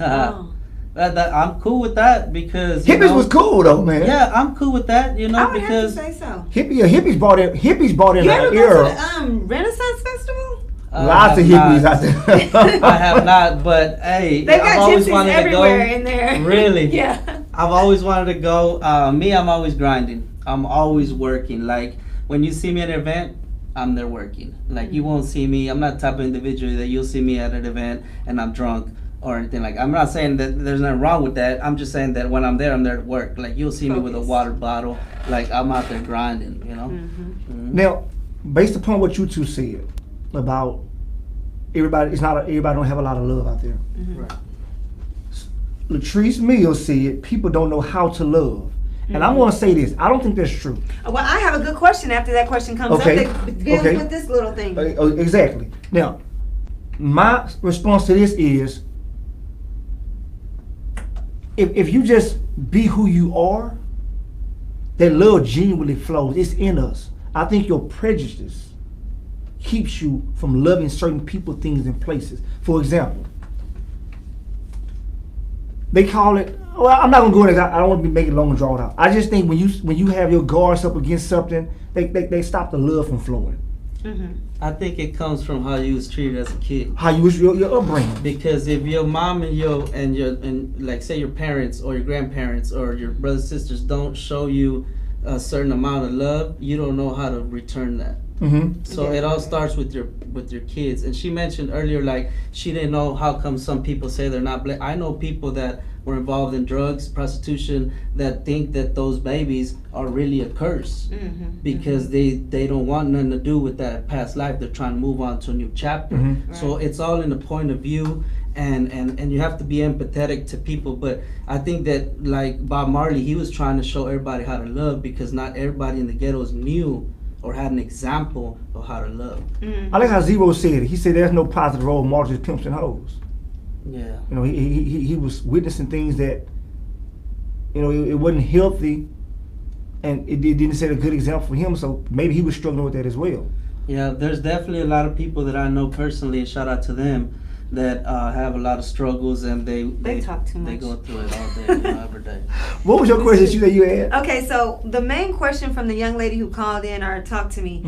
Oh. I'm cool with that because Hippies was cool though, man. Yeah, I'm cool with that. You know, I would because have to say so. Hippies brought in You ever an go era. to the Renaissance Festival? Lots of hippies out there. I have not, but hey, They've I've got always gypsies wanted to everywhere go. in there. Really? Yeah. I've always wanted to go. I'm always grinding. I'm always working. Like when you see me at an event, I'm there working. Like you won't see me. I'm not the type of individual that you'll see me at an event and I'm drunk or anything. Like I'm not saying that there's nothing wrong with that. I'm just saying that when I'm there to work. Like you'll see me with a water bottle. Like I'm out there grinding. You know. Mm-hmm. Now, based upon what you two said about everybody, everybody don't have a lot of love out there. Mm-hmm. Right. Latrice Mills said people don't know how to love. And I'm going to say this. I don't think that's true. Well, I have a good question after that question comes Okay. up that deals Okay. with this little thing. Exactly. Now, my response to this is, if you just be who you are, that love genuinely flows. It's in us. I think your prejudice keeps you from loving certain people, things, and places. For example, they call it. Well, I'm not gonna go into that. I don't want to be making it long and drawn out. I just think when you have your guards up against something, they stop the love from flowing. Mm-hmm. I think it comes from how you was treated as a kid. How you was your upbringing. Because if your mom and like say your parents or your grandparents or your brothers and sisters don't show you a certain amount of love, you don't know how to return that. Mm-hmm. So it all starts with your kids. And she mentioned earlier, like she didn't know how come some people say they're not black. I know people that were involved in drugs, prostitution, that think that those babies are really a curse because they don't want nothing to do with that past life. They're trying to move on to a new chapter. Mm-hmm. So it's all in the point of view, and you have to be empathetic to people. But I think that like Bob Marley, he was trying to show everybody how to love because not everybody in the ghettos knew or had an example of how to love. I like how Zero said it. He said there's no positive role models, just pimps and hoes. Yeah. You know, he was witnessing things that, you know, it wasn't healthy, and it didn't set a good example for him. So maybe he was struggling with that as well. Yeah, there's definitely a lot of people that I know personally, and shout out to them, that have a lot of struggles, and they talk too much. They go through it all day, every day. What was your question that you had? Okay, so the main question from the young lady who called in or talked to me,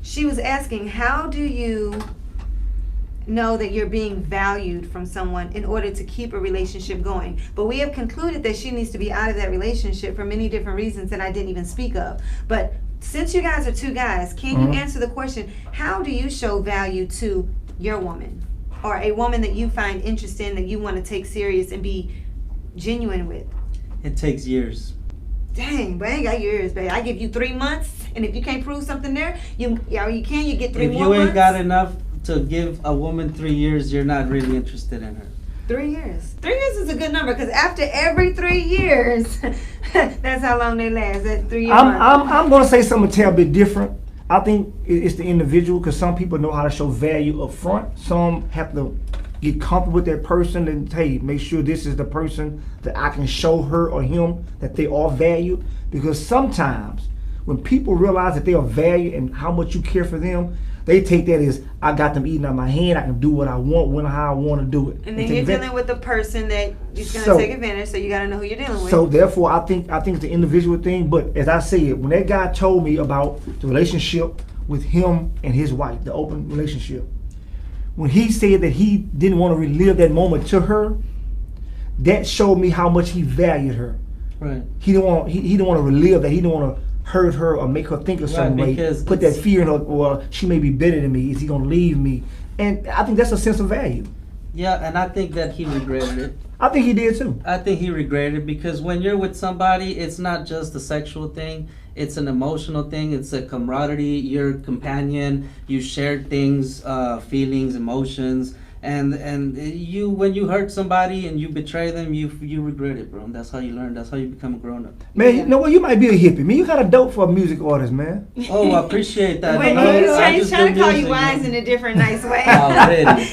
she was asking, how do you know that you're being valued from someone in order to keep a relationship going? But we have concluded that she needs to be out of that relationship for many different reasons that I didn't even speak of. But since you guys are two guys, can you answer the question, how do you show value to your woman or a woman that you find interesting, that you want to take serious and be genuine with? It takes years. Dang, but I ain't got years, babe. I give you 3 months, and if you can't prove something there, you get 3 If more months. you ain't got enough to give a woman 3 years, you're not really interested in her. 3 years. 3 years is a good number, because after every 3 years, that's how long they last. That 3 year mark. I'm going to say something a tad bit different. I think it's the individual, because some people know how to show value up front. Some have to get comfortable with that person and, hey, make sure this is the person that I can show her or him that they are valued. Because sometimes when people realize that they are valued and how much you care for them, they take that as, I got them eating out my hand, I can do what I want, when and how I want to do it. And then you're dealing with the person that is going to take advantage, so you got to know who you're dealing with. So therefore, I think it's the individual thing. But as I said, when that guy told me about the relationship with him and his wife, the open relationship, when he said that he didn't want to relive that moment to her, that showed me how much he valued her. Right. He didn't want to relive that. He didn't want to hurt her or make her think a certain way, put that fear in her, or she may be better than me, is he gonna leave me? And I think that's a sense of value. Yeah, and I think that he regretted it. I think he did too. I think he regretted it, because when you're with somebody, it's not just a sexual thing, it's an emotional thing, it's a camaraderie, you're a companion, you share things, feelings, emotions, and you, when you hurt somebody and you betray them, you regret it, bro. That's how you learn. That's how you become a grown up. Man, you know what? You might be a hippie. Man, you kind of dope for a music artist, man. Oh, I appreciate that. He's trying to call you wise in a different, nice way. Already.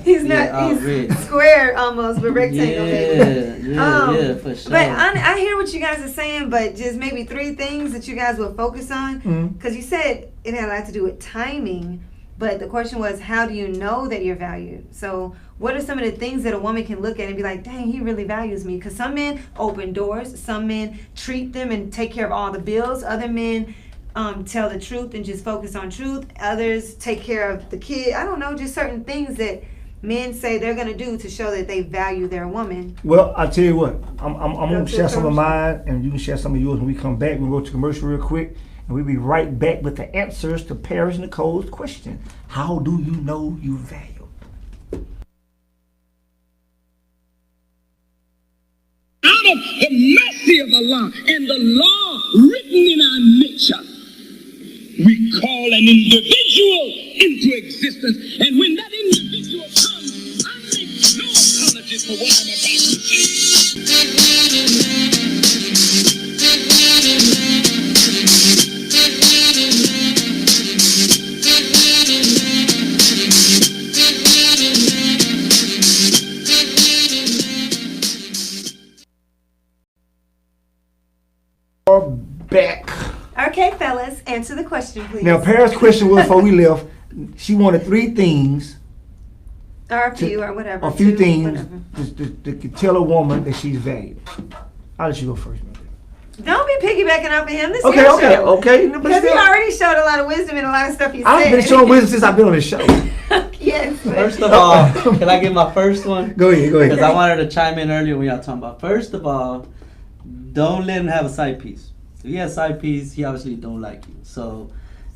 He's not. He's square almost, but rectangle. Yeah, for sure. But I hear what you guys are saying, but just maybe 3 things that you guys would focus on, because you said it had a lot to do with timing. But the question was, how do you know that you're valued? So what are some of the things that a woman can look at and be like, dang, he really values me? Because some men open doors. Some men treat them and take care of all the bills. Other men tell the truth and just focus on truth. Others take care of the kid. I don't know, just certain things that men say they're going to do to show that they value their woman. Well, I'll tell you what. I'm going to share some of mine, and you can share some of yours when we come back. We'll go to commercial real quick. And we'll be right back with the answers to Paris Nicole's question. How do you know you value? Out of the mercy of Allah and the law written in our nature, we call an individual into existence. And when that individual comes, I make no apologies for what I'm about to say. Back. Okay, fellas, answer the question, please. Now, Paris' question was, before we left, she wanted 3 things. Or a few, or whatever. A few things to tell a woman that she's valued. I'll let you go first, man. Don't be piggybacking off of him. This Okay. Because he already showed a lot of wisdom and a lot of stuff he said. I've been showing wisdom since I've been on this show. Yes. First of all, can I get my first one? Go ahead. Because I wanted to chime in earlier when y'all talking about. First of all, don't let him have a side piece. If he has a side piece, he obviously don't like you. So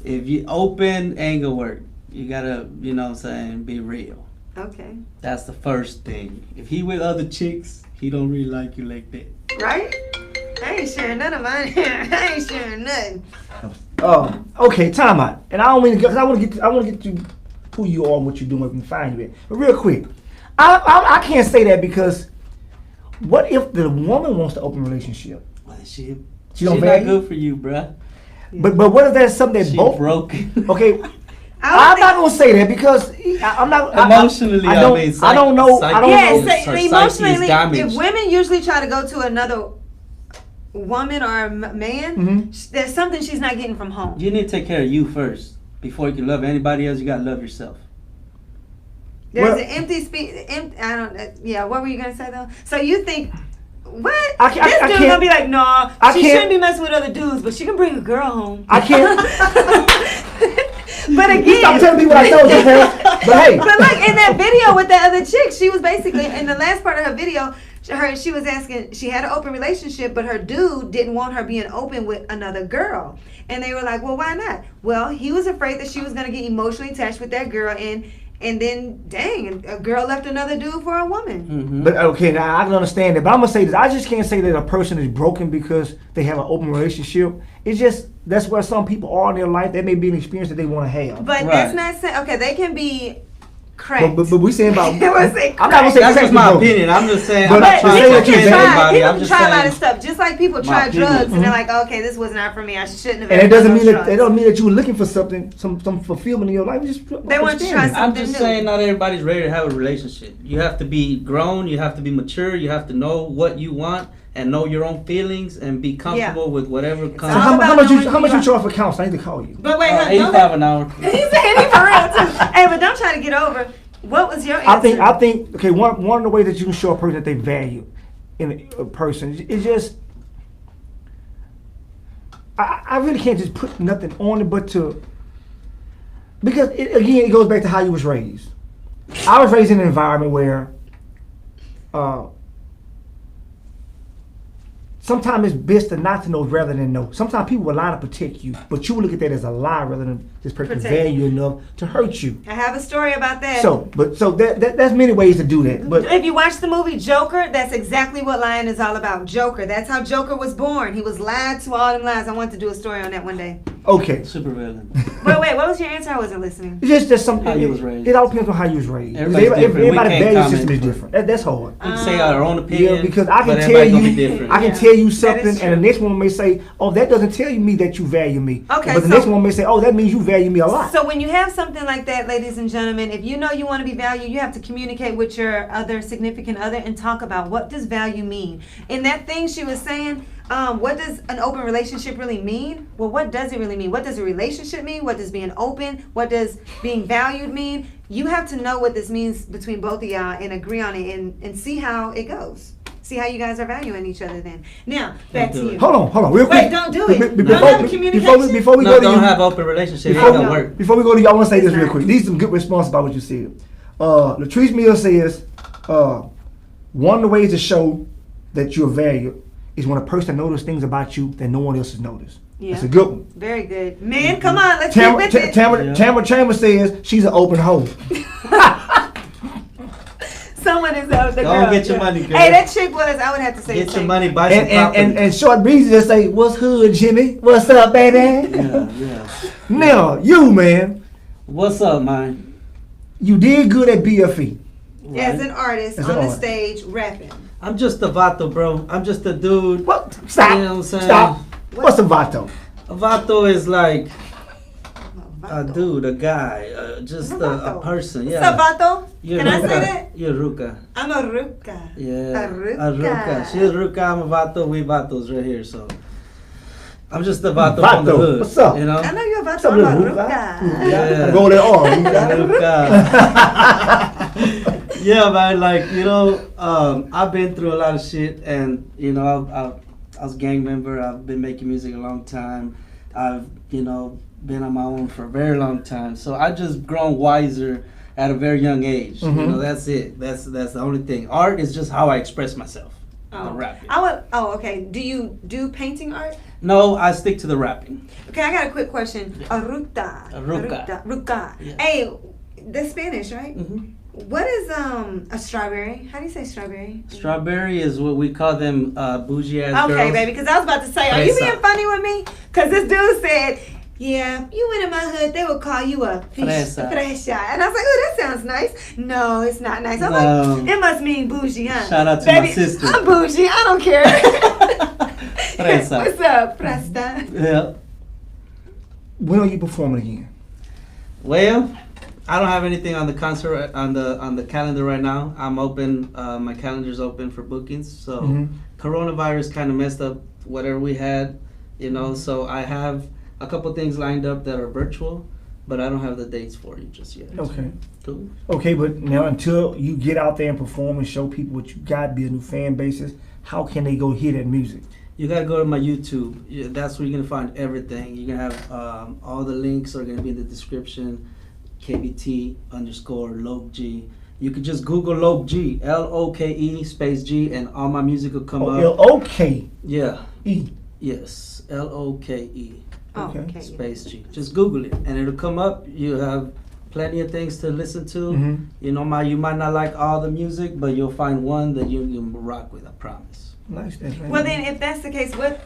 if you open, ain't gonna work. You gotta, you know what I'm saying, be real. Okay. That's the first thing. If he with other chicks, he don't really like you like that. Right? I ain't sharing none of mine. I ain't sharing nothing. Okay, time out. And I don't mean to, because I want to get to who you are and what you're doing, where we can find you at. But real quick, I can't say that, because what if the woman wants to open a relationship? Well, she don't not value? good for you, bruh. But what if that's something that She both broken. Okay. I'm not gonna say that, because I'm not emotionally. I don't know. Yes, emotionally. If women usually try to go to another woman or a man, there's something she's not getting from home. You need to take care of you first before you can love anybody else. You gotta love yourself. There's an empty space. I don't. Yeah. What were you gonna say though? So you think? What? This dude's gonna be like, nah, she shouldn't be messing with other dudes, but she can bring a girl home. I can't. But again, stop telling me what I told you, man. But hey. But like in that video with that other chick, she was basically in the last part of her video. She was asking. She had an open relationship, but her dude didn't want her being open with another girl. And they were like, well, why not? Well, he was afraid that she was gonna get emotionally attached with that girl, and then, dang, a girl left another dude for a woman. Mm-hmm. But okay, now I can understand that. But I'm gonna say this: I just can't say that a person is broken because they have an open relationship. It's just that's where some people are in their life. That may be an experience that they want to have. But that's not saying. Okay, they can be cracked. But we saying about. I'm not gonna say that's just my opinion. I'm just saying. But I'm not people trying to try a lot of stuff. Just like people try drugs and they're like, okay, this was not for me. I shouldn't have. And it doesn't mean that you were looking for something, some fulfillment in your life. They want to try something I'm just new. saying, not everybody's ready to have a relationship. You have to be grown. You have to be mature. You have to know what you want and know your own feelings and be comfortable with whatever comes. So how much you charge for counseling? I need to call you. But wait, $85 an hour. He's saying he for real too. Hey, but don't try to get over. What was your answer? I think okay, one of the ways that you can show a person that they value in a person is just I really can't just put nothing on it but to because it goes back to how you was raised. I was raised in an environment where sometimes it's best to not to know rather than know. Sometimes people will lie to protect you, but you will look at that as a lie rather than this person value you enough to hurt you. I have a story about that. So that's many ways to do that. But if you watch the movie Joker, that's exactly what lying is all about. Joker. That's how Joker was born. He was lied to all them lies. I want to do a story on that one day. Okay. Super villain. Wait, what was your answer? I wasn't listening. It's just something. How you was raised. It all depends on how you was raised. Everybody's Everybody's value system is different. That's hard. We can say our own opinion. Yeah, because I can but tell you, different. I can tell you something, and the next one may say, "Oh, that doesn't tell me that you value me." Okay, but the next one may say, "Oh, that means you value me a lot." So when you have something like that, ladies and gentlemen, if you know you want to be valued, you have to communicate with your other significant other and talk about what does value mean. In that thing she was saying, what does an open relationship really mean? Well, what does it really mean? What does a relationship mean? What does being open? What does being valued mean? You have to know what this means between both of y'all and agree on it and see how it goes. See how you guys are valuing each other then. Now, back to you. Hold on, real quick. Wait, don't do it. Before we go to you. Don't have open relationship. It don't work. Before we go to you, I want to say this real quick. These are some good responses about what you said. Latrice Mills says, one of the ways to show that you're valued is when a person notices things about you that no one else has noticed. Yeah. That's a good one. Very good. Man, come on, let's get with it. Tamara Chambers says she's an open hoe. Someone is out the girl. Go get your money, girl. Hey, that chick was, I would have to say get your money, buy some property. And Short Breezy just say, "What's hood, Jimmy? What's up, baby?" Yeah. Now, you, man. What's up, man? You did good at BFE. Right. As an artist, on the stage, rapping. I'm just a vato, bro. I'm just a dude. What? Stop. You know what I'm saying? Stop. What's a vato? A vato is like a dude, a guy, just a person. Yeah. What's a vato? Can I say that? You're ruka. I'm a ruka. Yeah. A ruka. A ruka. She's a ruka. I'm a vato. We vatos right here. So I'm just a vato from the hood. What's up? You know? I know you're a vato. I'm a ruka. Yeah. Roll it on. Yeah, man. Like, you know, I've been through a lot of shit, and you know, I was a gang member. I've been making music a long time. I've, you know, been on my own for a very long time. So I just grown wiser at a very young age. Mm-hmm. You know, that's it. That's the only thing. Art is just how I express myself. Oh. Rapping. Okay. Do you do painting art? No, I stick to the rapping. Okay, I got a quick question. Ruka. Yeah. Hey, that's Spanish, right? Mm-hmm. What is a strawberry? How do you say strawberry? Strawberry is what we call them bougie ass girls. Okay, baby, because I was about to say, are you being funny with me? Because this dude said, yeah, you went in my hood, they would call you a fresa. And I was like, oh, that sounds nice. No, it's not nice. I'm like, it must mean bougie, huh? Shout out to baby, my sister. I'm bougie, I don't care. Fresa. What's up, Presta? Yeah. When are you performing again? Well, I don't have anything on the concert on the calendar right now. I'm open. My calendar's open for bookings. So coronavirus kind of messed up whatever we had, you know. So I have a couple things lined up that are virtual. but I don't have the dates for you just yet. Okay. Cool. Okay, but now until you get out there and perform and show people what you got, build new fan bases, how can they go hear that music? You gotta go to my YouTube. Yeah, that's where you're gonna find everything. You're gonna have all the links are gonna be in the description. KBT_LokeG. You could just Google Loke G, LOKE space G, and all my music will come up. LOKE. Yeah. E. Yes, LOKE Okay. space G. Just Google it, and it'll come up. You have plenty of things to listen to. Mhm. You know, you might not like all the music, but you'll find one that you can rock with. I promise. Nice. Well, then, if that's the case, what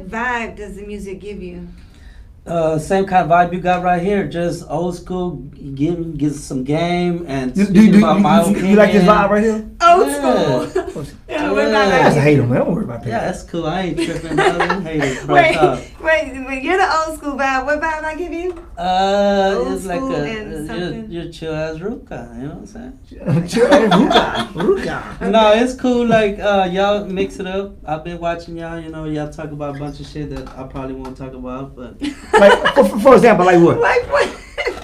vibe does the music give you? Same kind of vibe you got right here. Just old school, get some game and You speaking about my opinion. you like this vibe right here? Old Yeah. school. Yeah, what about I just that? hate them. I don't worry about that. Yeah, that's cool. I ain't tripping. I don't hate it. Wait, Right up. wait, you're the old school vibe. What vibe I give you? Old It's like school and something. you're chill as Ruka. You know what I'm saying? Ruka. No, it's cool. Like y'all mix it up. I've been watching y'all. You know, y'all talk about a bunch of shit that I probably won't talk about, but Like, for example, like what? Like what?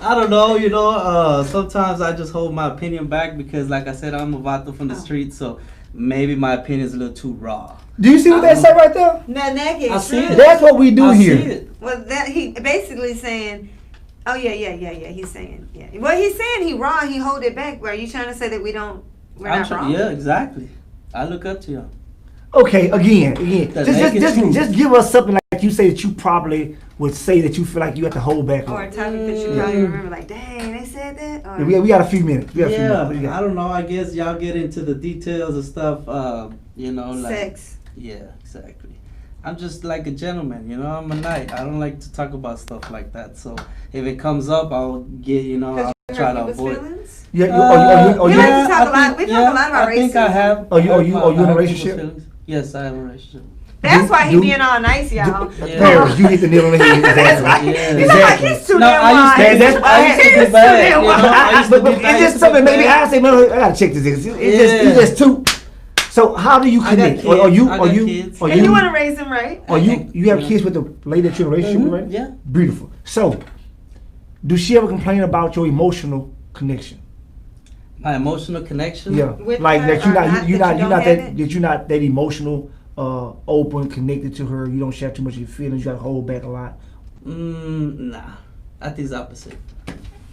I don't know. You know, sometimes I just hold my opinion back because, like I said, I'm a vato from the street, so maybe my opinion is a little too raw. Do you see what they say right there? Now, naked. I see it. That's what we do I here. see it. Well, that he basically saying, oh yeah. He's saying, yeah. Well, he's saying he raw. He hold it back. Are you trying to say that we're not raw? Yeah, exactly. I look up to y'all. Okay, again. The naked truth. Just give us something like you say that you probably would say that you feel like you have to hold back Or on. a topic that you probably remember, like, dang, they said that. Or, We got a few minutes. We got a few Yeah, minutes. What you I got? don't know. I guess y'all get into the details of stuff. You know, like sex. Yeah, exactly. I'm just like a gentleman, you know. I'm a knight. I don't like to talk about stuff like that. So if it comes up, I'll get, you know, I'll try to avoid. Feelings? Yeah, We like to talk a lot. We talk a lot about I think I racism. have. Are you in a I have people's relationship? feelings. Yes, I have a relationship. That's why he Do- being all nice, y'all. Paris, you hit the nail on the head. Exactly. Yeah. He's like, he's too damn I used to wise. be- I used to be bad, you know. I used to But be it's bad, just something. Maybe I say, man, I gotta check this. It's just too. So how do you I got connect? kids. Are you? I Are got you? kids. Are And you you? want to raise them right? Are you have kids with the lady that you're in a relationship with, right? Yeah. Beautiful. So, do she ever complain about your emotional connection? My emotional connection. Yeah, With like her that you're or not not, you're that not you you're not don't that have it? that you're not that emotional, open, connected to her. You don't share too much of your feelings. You gotta hold back a lot. Nah. I think it's opposite.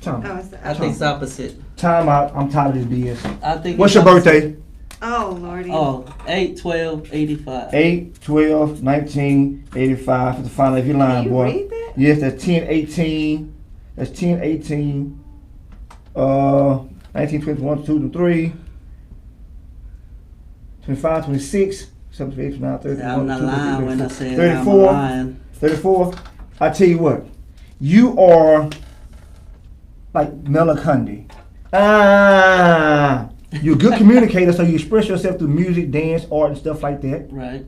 Time, Oh, it's the, I think it's opposite. time out. I'm tired of this BS. I think. What's it's your opposite. birthday? oh, Lordy. Oh, 8/12/85. 8/12/1985. For the final, if you're lying, Can you boy. read that? Yes, that's 10/18. That's 10/18. 19, 21, 2, and 3. 25, 26, 7, 8, 9, 30, Yeah, I'm not lying when I say 34. I'm lying. 34. I tell you what, you are like Melakandi. You're a good communicator, so you express yourself through music, dance, art, and stuff like that. Right,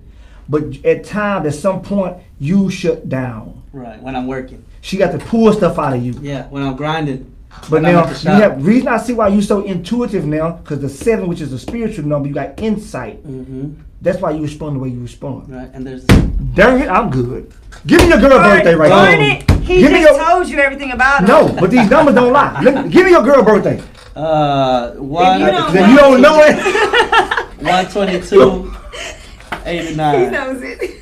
But at times, at some point, you shut down. right. When I'm working. She got to pull stuff out of you. Yeah, when I'm grinding. But when I'm now, at the you shop. have reason I see why you're so intuitive now, because the 7, which is the spiritual number, you got insight. Mm-hmm. That's why you respond the way you respond. Right, and there's. Darn it, I'm good. Give me your girl birthday right Darn now. it. He Give me just your- told you everything about him. No, but these numbers don't lie. Give me your girl birthday. One. If you don't Then you don't know it. 122. 89. He knows it.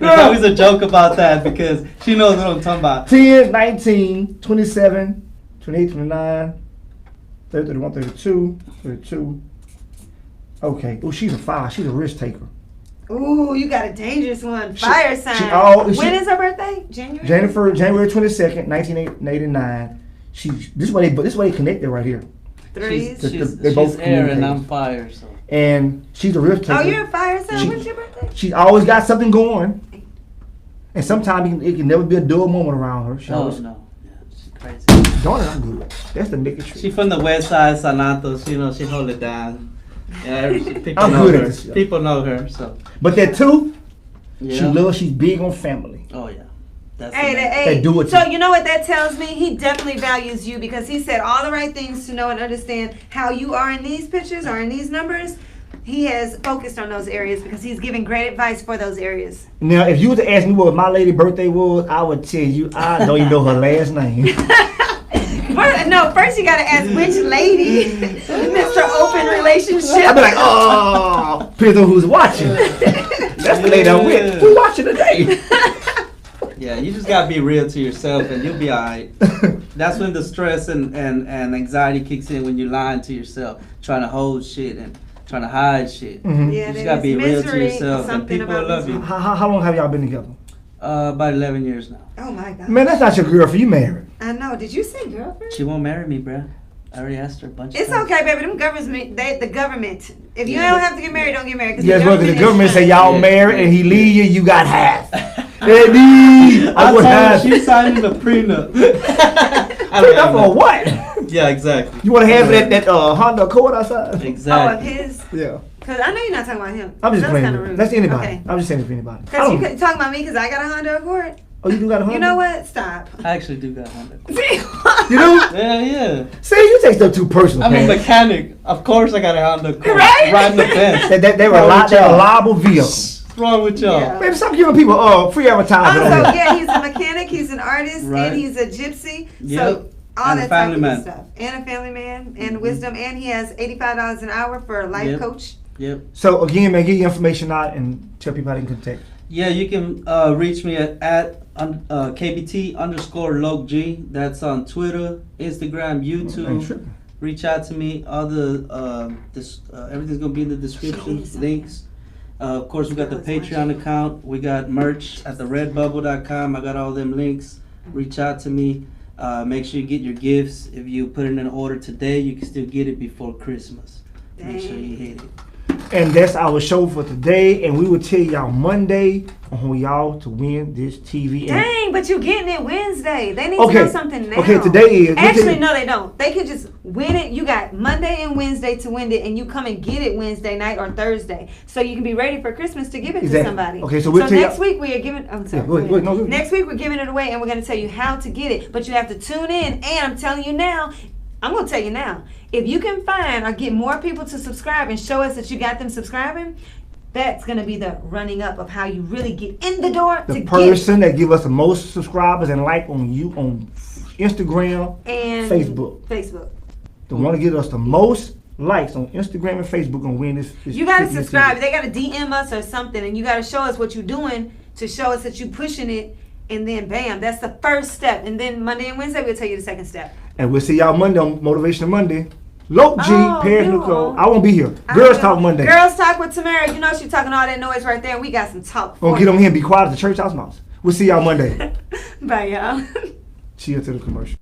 There's always a joke about that because she knows what I'm talking about. 10, 19, 27, 28, 29, 30, 31, 32, 32. Okay. Oh, she's a 5. She's a risk taker. Ooh, you got a dangerous one. Fire sign. when is her birthday? January? January 22nd, 1989. This way they connected right here. Threes. They both She's air and communicate. I'm fire, so. And she's a risk taker. Oh, you're a fire sign. She- When's your birthday? She's always got something going. And sometimes it can never be a dull moment around her. She No, always, no. Yeah, she's crazy. darn it, I'm good. That's the naked truth. She from the west side, San Santos. You know, she hold it down. Yeah, people I'm know good at her. this stuff. People know her, so. But that too, Yeah. she's big on family. Oh yeah. That's Hey, the man. They do it so to- you know what that tells me? He definitely values you because he said all the right things to know and understand how you are in these pictures or in these numbers. he has focused on those areas because he's giving great advice for those areas. Now, if you were to ask me what my lady's birthday was, I would tell you I don't even know her last name. First you gotta ask which lady, Mr. Open Relationship. I'd be like, oh, depends on who's watching. That's the lady I'm with. Who's watching today? Yeah, you just gotta be real to yourself and you'll be alright. That's when the stress and anxiety kicks in, when you're lying to yourself, trying to hold shit and trying to hide shit. Mm-hmm. Yeah, you just gotta be real to yourself and people will love you. How long have y'all been together? About 11 years now. Oh my God. Man, that's not your girlfriend. You married. I know. Did you say girlfriend? She won't marry me, bruh. I already asked her a bunch of It's times. okay, baby. Them government, the government. If you don't have to get married, don't get married. Yes, well, the government say y'all married and he leave you got half. I told her she signed a prenup. Prenup for what? Yeah, exactly. You want to have that Honda Accord outside? Exactly. Oh, of his? Yeah. Because I know you're not talking about him. I'm just That's playing. kind of rude. That's anybody. Okay. I'm just saying it for anybody. Because you talking about me because I got a Honda Accord? Oh, you do got a Honda? You know what? Stop. I actually do got Honda. You do? Yeah. See, you take stuff too personal. I'm a man. mechanic. Of course I got a Honda Accord. Right? Riding the fence. They're reliable vehicles. What's wrong with y'all? Yeah. Man, stop giving people free advertising. Also, yeah, he's a mechanic, he's an artist, Right. and he's a gypsy. Yep. So all And a that type family of man. good stuff. And a family man, and wisdom, and he has $85 an hour for a life Yep. coach. Yep. So again, man, get your information out and tell people how they can contact. Yeah, you can reach me at KBT_LokeG. That's on Twitter, Instagram, YouTube. Reach out to me. All the everything's gonna be in the description. Links. Of course, we got the Patreon account. We got merch at theredbubble.com. I got all them links. Reach out to me. Make sure you get your gifts. If you put in an order today, you can still get it before Christmas. Make sure you hit it. And that's our show for today. And we will tell y'all Monday on y'all to win this TV. Dang, but you getting it Wednesday. They need to know something now. Okay, today is. Actually, no, they don't. They can just win it. You got Monday and Wednesday to win it, and you come and get it Wednesday night or Thursday. So you can be ready for Christmas to give it to somebody. Okay, so we'll tell next y'all. week we are giving. I'm sorry. Yeah, go ahead. No, go ahead. Next week we're giving it away, and we're going to tell you how to get it. But you have to tune in. And I'm telling you now. I'm going to tell you now, if you can find or get more people to subscribe and show us that you got them subscribing, that's going to be the running up of how you really get in the door The to person that give us the most subscribers and like on Instagram and Facebook. The one to get us the most likes on Instagram and Facebook and win this you got to this subscribe. TV. They got to DM us or something, and you got to show us what you're doing to show us that you're pushing it. And then, bam, that's the first step. And then Monday and Wednesday, we'll tell you the second step. And we'll see y'all Monday on Motivational Monday. Loke G, Oh, Paris you Nicole. won't. I won't be here. Girls Talk Monday. Girls Talk with Tamara. You know she's talking all that noise right there. And we got some talk. Gonna get on here and be quiet at the church house mouse. We'll see y'all Monday. Bye, y'all. Cheers to the commercial.